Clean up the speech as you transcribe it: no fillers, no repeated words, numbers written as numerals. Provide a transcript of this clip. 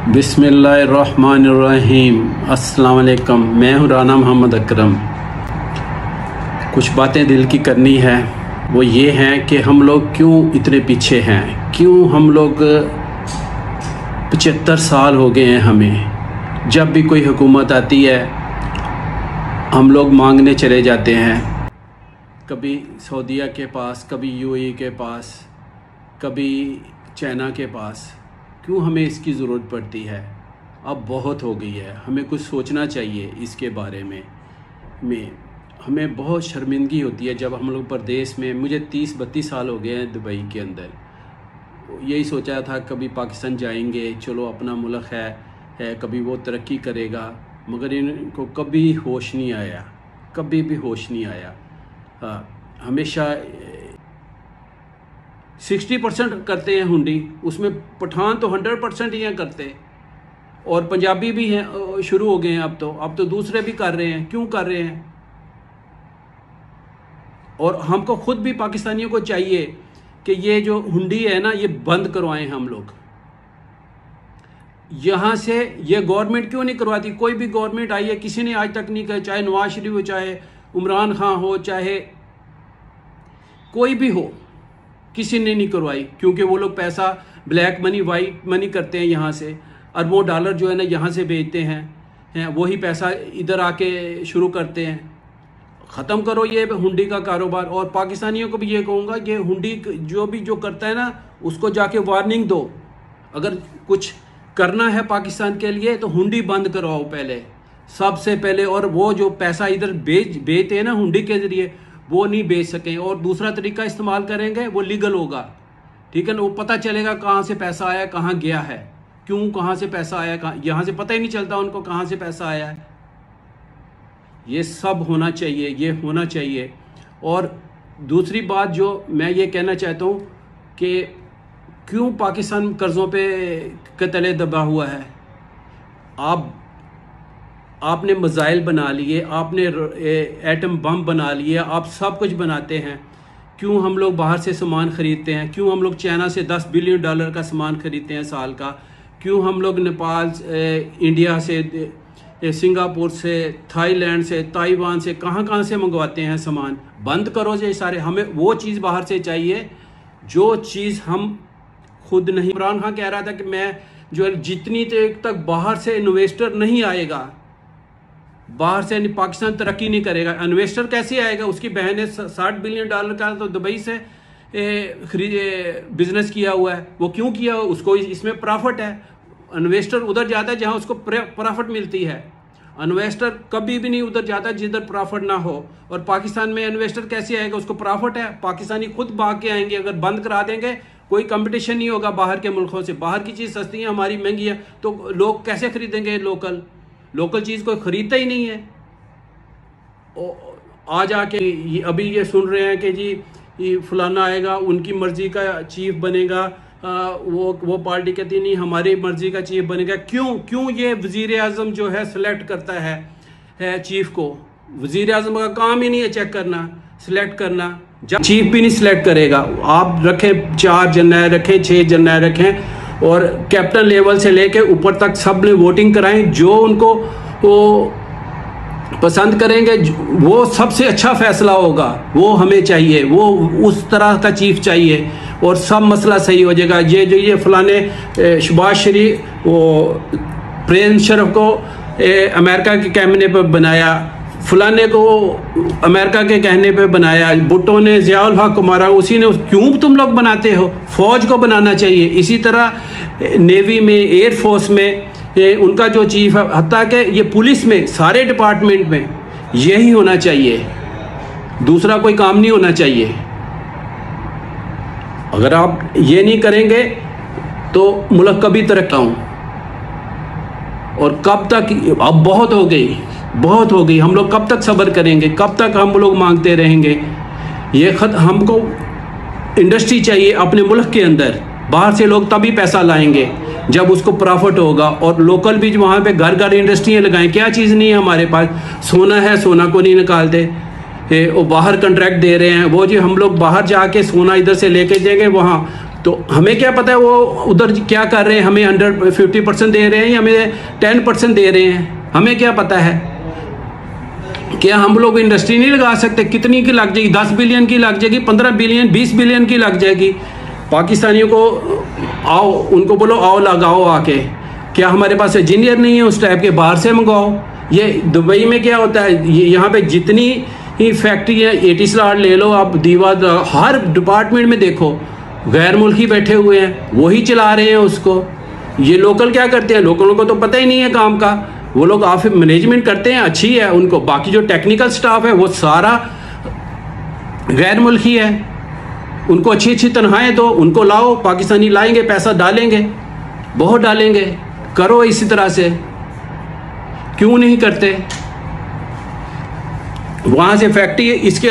बिस्मिल्लाहिर्रहमानिर्रहीम। अस्सलाम वालेकुम। मैं हूँ राना मोहम्मद अकरम। कुछ बातें दिल की करनी है, वो ये हैं कि हम लोग क्यों इतने पीछे हैं, क्यों हम लोग 75 साल हो गए हैं हमें। जब भी कोई हुकूमत आती है हम लोग मांगने चले जाते हैं, कभी सऊदीया के पास, कभी यूएई के पास, कभी चाइना के पास। क्यों हमें इसकी ज़रूरत पड़ती है? अब बहुत हो गई है, हमें कुछ सोचना चाहिए इसके बारे में। हमें बहुत शर्मिंदगी होती है जब हम लोग परदेश में, मुझे 30-32 साल हो गए हैं दुबई के अंदर। यही सोचा था कभी पाकिस्तान जाएंगे, चलो अपना मुल्क है कभी वो तरक्की करेगा, मगर इनको कभी होश नहीं आया, कभी भी होश नहीं आया। हमेशा 60% करते हैं हुंडी, उसमें पठान तो 100% ही हैं करते, और पंजाबी भी हैं, शुरू हो गए हैं अब तो दूसरे भी कर रहे हैं। क्यों कर रहे हैं? और हमको खुद भी पाकिस्तानियों को चाहिए कि ये जो हुंडी है ना, ये बंद करवाएं हम लोग। यहाँ से ये गवर्नमेंट क्यों नहीं करवाती? कोई भी गवर्नमेंट आई है, किसी ने आज तक नहीं कहा, चाहे नवाज शरीफ हो, चाहे इमरान खान हो, चाहे कोई भी हो, किसी ने नहीं करवाई। क्योंकि वो लोग पैसा ब्लैक मनी, वाइट मनी करते हैं, यहाँ से अरबों डॉलर जो है ना यहाँ से भेजते हैं, वही पैसा इधर आके शुरू करते हैं। ख़त्म करो ये हुंडी का कारोबार। और पाकिस्तानियों को भी ये कहूँगा कि हुंडी जो करता है ना, उसको जाके वार्निंग दो। अगर कुछ करना है पाकिस्तान के लिए तो हुंडी बंद करवाओ पहले, सबसे पहले। और वो जो पैसा इधर भेजते हैं ना हुंडी के ज़रिए, वो नहीं बेच सकें, और दूसरा तरीका इस्तेमाल करेंगे, वो लीगल होगा, ठीक है ना। वो पता चलेगा कहाँ से पैसा आया, कहाँ गया है, क्यों, कहाँ से पैसा आया, कहाँ, यहाँ से पता ही नहीं चलता उनको कहाँ से पैसा आया है। ये सब होना चाहिए, ये होना चाहिए। और दूसरी बात जो मैं ये कहना चाहता हूँ कि क्यों पाकिस्तान कर्ज़ों के तले दबा हुआ है। आपने मिसाइल बना लिए, आपने एटम बम बना लिए, आप सब कुछ बनाते हैं। क्यों हम लोग बाहर से सामान ख़रीदते हैं? क्यों हम लोग चाइना से $10 बिलियन का सामान ख़रीदते हैं साल का? क्यों हम लोग नेपाल, इंडिया से, सिंगापुर से, थाईलैंड से, ताइवान से, कहाँ से मंगवाते हैं सामान? बंद करो ये सारे। हमें वो चीज़ बाहर से चाहिए जो चीज़ हम खुद नहीं। इमरान खान कह रहा था कि मैं जो जितनी देर तक बाहर से इन्वेस्टर नहीं आएगा, बाहर से पाकिस्तान तरक्की नहीं करेगा। इन्वेस्टर कैसे आएगा? उसकी बहन ने $60 बिलियन का तो दुबई से बिजनेस किया हुआ है। वो क्यों किया हुआ? उसको इसमें प्रॉफिट है। इन्वेस्टर उधर जाता है जहां उसको प्रॉफिट मिलती है। इन्वेस्टर कभी भी नहीं उधर जाता जिधर प्रॉफिट ना हो। और पाकिस्तान में इन्वेस्टर कैसे आएगा? उसको प्रॉफिट है, पाकिस्तानी खुद भाग के आएंगे। अगर बंद करा देंगे, कोई कंपटीशन नहीं होगा बाहर के मुल्कों से। बाहर की चीज़ सस्ती है, हमारी महंगी है, तो लोग कैसे खरीदेंगे? लोकल चीज़ कोई ख़रीदता ही नहीं है। आज आके अभी ये सुन रहे हैं कि जी फलाना आएगा, उनकी मर्ज़ी का चीफ बनेगा, वो पार्टी कहती नहीं हमारी मर्ज़ी का चीफ बनेगा। क्यों ये वज़ीर आज़म जो है सिलेक्ट करता है चीफ को? वज़ीर आज़म का काम ही नहीं है चेक करना, सिलेक्ट करना। चीफ भी नहीं सिलेक्ट करेगा। आप रखें 4 जनरल रखें, 6 जनरल रखें, और कैप्टन लेवल से लेके ऊपर तक सब ने वोटिंग कराएं। जो उनको वो पसंद करेंगे, वो सबसे अच्छा फैसला होगा, वो हमें चाहिए। वो उस तरह का चीफ चाहिए और सब मसला सही हो जाएगा। ये फलाने शहबाज शरीफ, वो प्रेम शरीफ को अमेरिका के कैबिनेट पर बनाया, फलाने को अमेरिका के कहने पे बनाया, भुट्टो ने ज़ियाउल हक को मारा, उसी ने। क्यों तुम लोग बनाते हो? फ़ौज को बनाना चाहिए। इसी तरह नेवी में, एयरफोर्स में उनका जो चीफ है, हत्ता कि ये पुलिस में, सारे डिपार्टमेंट में यही होना चाहिए, दूसरा कोई काम नहीं होना चाहिए। अगर आप ये नहीं करेंगे तो मुल्क कभी तरक्की हूँ। और कब तक? अब बहुत हो गई। हम लोग कब तक सब्र करेंगे? कब तक हम लोग मांगते रहेंगे? हमको इंडस्ट्री चाहिए अपने मुल्क के अंदर। बाहर से लोग तभी पैसा लाएंगे जब उसको प्रॉफिट होगा। और लोकल भी वहाँ पे घर इंडस्ट्रियाँ लगाएं। क्या चीज़ नहीं है हमारे पास? सोना है, सोना को नहीं निकालते। वो बाहर कॉन्ट्रैक्ट दे रहे हैं। वो जो हम लोग बाहर जाके सोना इधर से लेके जाएंगे, वहाँ तो हमें क्या पता है वो उधर क्या कर रहे हैं, हमें 150% दे रहे हैं या हमें 10% दे रहे हैं, हमें क्या पता है। क्या हम लोग इंडस्ट्री नहीं लगा सकते? कितनी की लग जाएगी? 10 बिलियन की लग जाएगी, 15 बिलियन, 20 बिलियन की लग जाएगी। पाकिस्तानियों को आओ, उनको बोलो आओ लगाओ आके। क्या हमारे पास इंजीनियर नहीं है उस टाइप के? बाहर से मंगाओ। ये दुबई में क्या होता है, यहाँ पे जितनी ही फैक्ट्री है, एटिसलाट ले लो आप, दीवा, हर डिपार्टमेंट में देखो गैर मुल्की बैठे हुए हैं, वही चला रहे हैं उसको। ये लोकल क्या करते हैं? लोकलों को तो पता ही नहीं है काम का। वो लोग ऑफिस मैनेजमेंट करते हैं, अच्छी है उनको, बाकी जो टेक्निकल स्टाफ है वो सारा गैर मुल्की है। उनको अच्छी अच्छी तनख्वाहें दो, उनको लाओ, पाकिस्तानी लाएंगे, पैसा डालेंगे, बहुत डालेंगे। करो इसी तरह से, क्यों नहीं करते? वहाँ से फैक्ट्री इसके